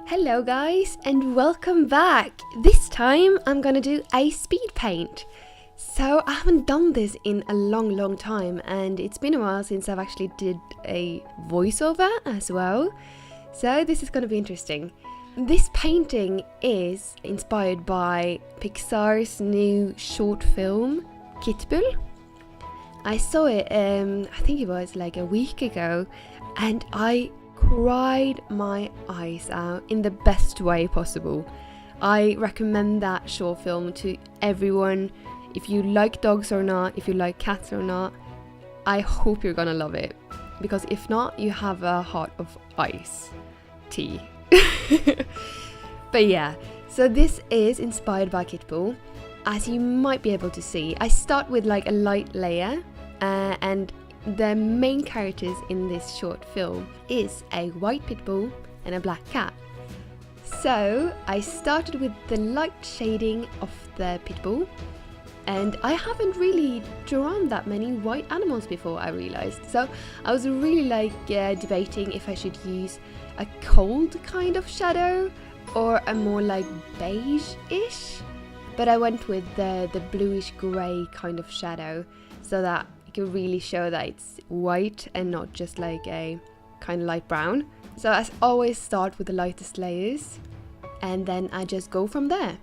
Hello guys and welcome back. This time I'm gonna do a speed paint. So I haven't done this in a long time and it's been a while since I've actually did a voiceover as well. So this is gonna be interesting. This painting is inspired by Pixar's new short film Kitbull. I saw it I think it was like a week ago and I cried my eyes out in the best way possible. I recommend that short film to everyone. If you like dogs or not, if you like cats or not, I hope you're gonna love it, because if not, you have a heart of ice tea. But yeah, so this is inspired by Kitbull. As you might be able to see, I start with like a light layer and the main characters in this short film is a white pit bull and a black cat. So I started with the light shading of the pit bull, and I haven't really drawn that many white animals before, I realized. So I was really debating if I should use a cold kind of shadow or a more like beige-ish, but I went with the bluish grey kind of shadow so that you can really show that it's white and not just like a kind of light brown. So I always start with the lightest layers and then I just go from there.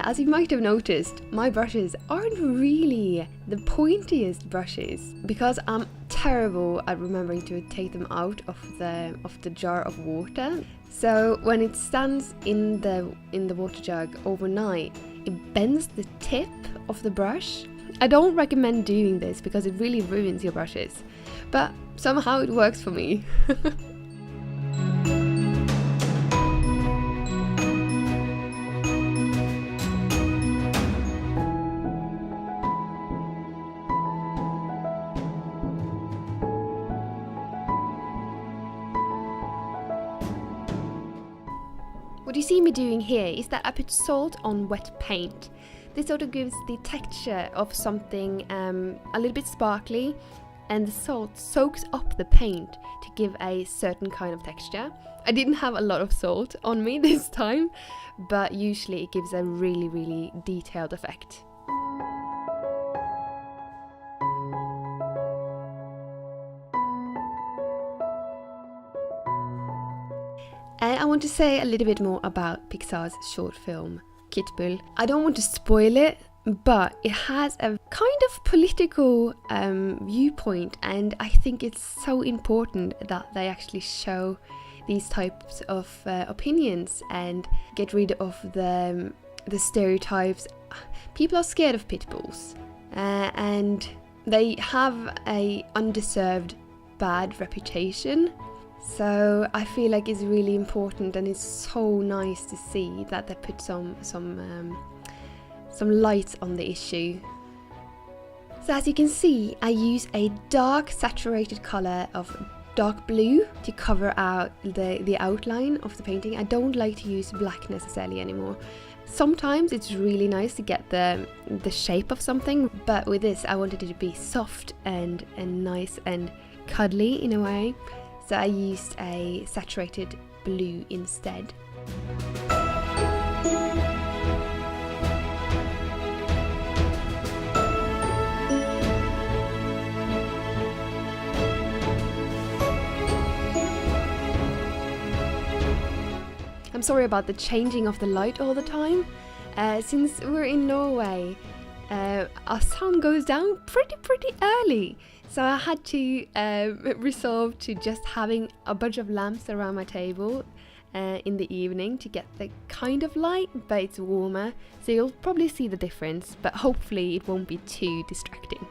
As you might have noticed, my brushes aren't really the pointiest brushes because I'm terrible at remembering to take them out of the jar of water. So when it stands in the water jug overnight, it bends the tip of the brush. I don't recommend doing this because it really ruins your brushes, but somehow it works for me. What you see me doing here is that I put salt on wet paint. This sort of gives the texture of something a little bit sparkly, and the salt soaks up the paint to give a certain kind of texture. I didn't have a lot of salt on me this time, but usually it gives a really detailed effect. And I want to say a little bit more about Pixar's short film, Kitbull. I don't want to spoil it, but it has a kind of political viewpoint, and I think it's so important that they actually show these types of opinions and get rid of the stereotypes. People are scared of pit bulls, and they have a undeserved bad reputation. So I feel like it's really important, and it's so nice to see that they put some light on the issue. So as you can see, I use a dark saturated color of dark blue to cover out the outline of the painting. I don't like to use black necessarily anymore. Sometimes it's really nice to get the shape of something, but with this I wanted it to be soft and nice and cuddly in a way. So I used a saturated blue instead. I'm sorry about the changing of the light all the time. Since we're in Norway, our sun goes down pretty early. So I had to resolve to just having a bunch of lamps around my table in the evening to get the kind of light, but it's warmer. So you'll probably see the difference, but hopefully it won't be too distracting.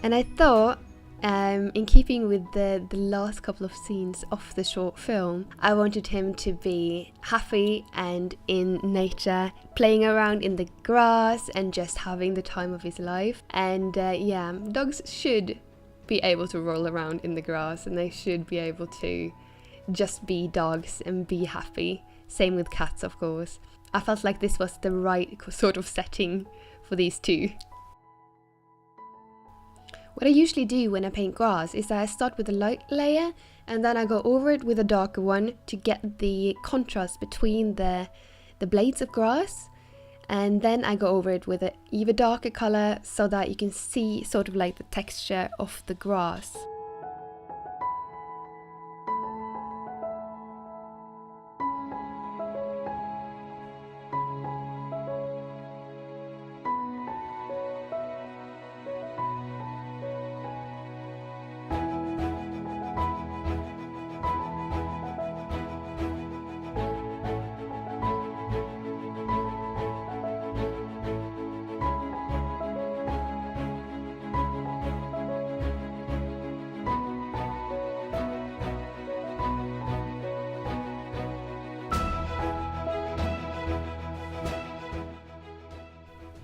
And I thought, in keeping with the last couple of scenes of the short film, I wanted him to be happy and in nature, playing around in the grass and just having the time of his life. And yeah, dogs should be able to roll around in the grass, and they should be able to just be dogs and be happy. Same with cats, of course. I felt like this was the right sort of setting for these two. What I usually do when I paint grass is that I start with a light layer and then I go over it with a darker one to get the contrast between the blades of grass, and then I go over it with an even darker color so that you can see sort of like the texture of the grass.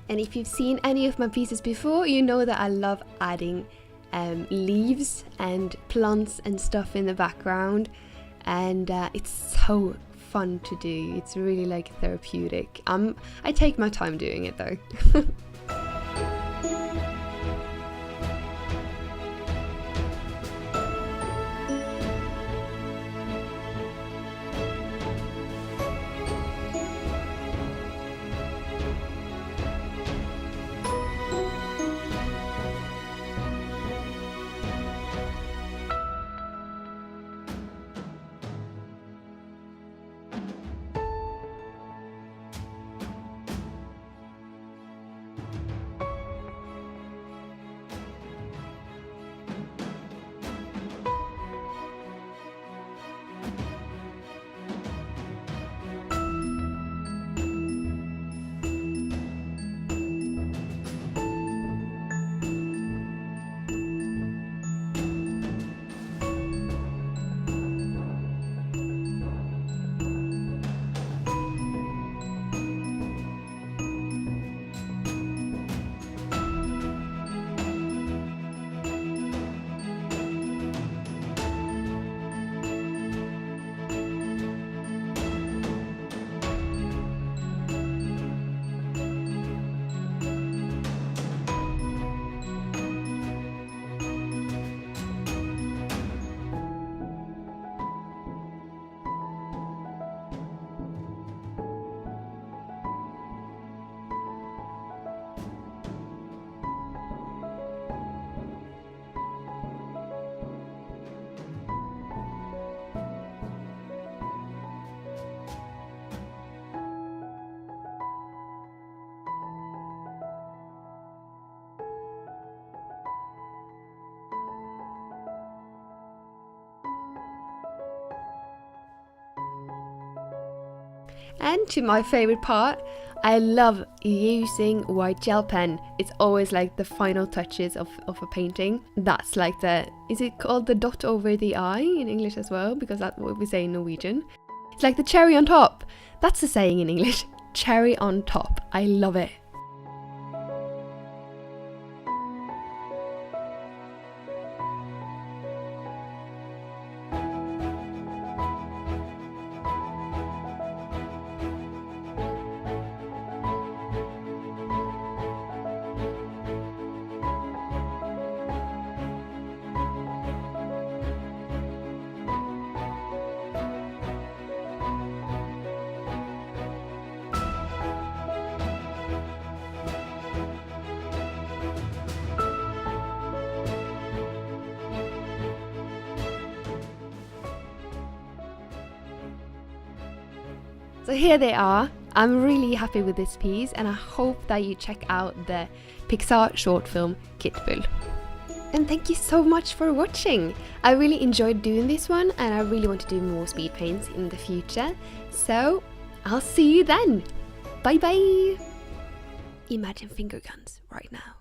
And if you've seen any of my pieces before, you know that I love adding leaves and plants and stuff in the background, and it's so fun to do. It's really like therapeutic. I take my time doing it though. And to my favorite part, I love using white gel pen. It's always like the final touches of a painting. That's like is it called the dot over the I in English as well? Because that's what we say in Norwegian. It's like the cherry on top. That's the saying in English. Cherry on top. I love it. So here they are. I'm really happy with this piece, and I hope that you check out the Pixar short film Kitbull. And thank you so much for watching. I really enjoyed doing this one, and I really want to do more speed paints in the future. So I'll see you then. Bye bye. Imagine finger guns right now.